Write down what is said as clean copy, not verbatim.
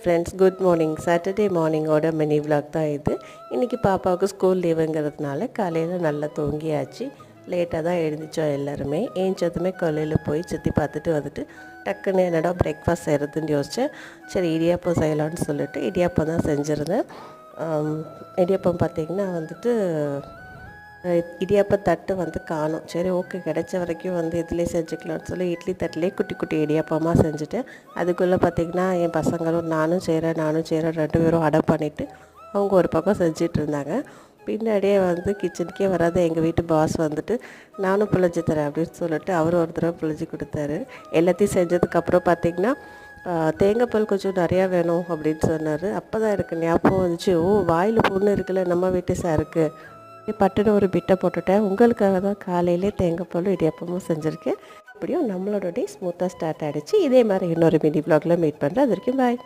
Friends, good morning. Saturday மார்னிங்கோட mini vlog தான் இது. இன்றைக்கி பாப்பாவுக்கு ஸ்கூல் லீவுங்கிறதுனால காலையில் நல்லா தூங்கியாச்சு. லேட்டாக தான் எழுந்திரிச்சோம் எல்லாருமே. ஏஞ்சதுமே காலையில் போய் சுற்றி பார்த்துட்டு வந்துட்டு டக்குன்னு என்னடா பிரேக்ஃபாஸ்ட் செய்கிறதுன்னு யோசித்தேன். சரி இடியாப்பம் செய்யலான்னு சொல்லிட்டு இடியாப்பம் தான் செஞ்சுருந்தேன். இடியாப்பம் பார்த்திங்கன்னா வந்துட்டு இடியாப்ப தட்டு வந்து காணும். சரி ஓகே, கிடைச்ச வரைக்கும் வந்து இதிலே செஞ்சுக்கலான்னு சொல்லி இட்லி தட்டிலே குட்டி குட்டி இடியாப்பமாக செஞ்சுட்டேன். அதுக்குள்ளே பார்த்திங்கன்னா என் பசங்களும் நானும் செய்கிறேன் 2 பேரும் அடம் பண்ணிவிட்டு அவங்க ஒரு பக்கம் செஞ்சிட்டு இருந்தாங்க. பின்னாடியே வந்து கிச்சனுக்கே வராத எங்கள் வீட்டு பாஸ் வந்துட்டு நானும் புழிஞ்சு தரேன் அப்படின்னு சொல்லிட்டு அவர் ஒரு தடவை புழிஞ்சு கொடுத்தாரு. எல்லாத்தையும் செஞ்சதுக்கப்புறம் பார்த்திங்கன்னா தேங்காய் பால் கொஞ்சம் நிறையா வேணும் அப்படின்னு சொன்னார். அப்போ தான் எனக்கு ஞாபகம் வந்துச்சு, ஓ வாயில் புண்ணு இருக்குல்ல நம்ம வீட்டு சாருக்கு, பட்டுன்னு ஒரு பிட்டை போட்டுட்டேன். உங்களுக்காக தான் காலையிலே தேங்காய் பாலும் இடியாப்பமும் செஞ்சுருக்கேன். இப்படியும் நம்மளோட டே ஸ்மூத்தாக ஸ்டார்ட் ஆகிடுச்சு. இதே மாதிரி இன்னொரு மினி வ்ளாகில் மீட் பண்ணுறேன். அது வரைக்கும் பாய்.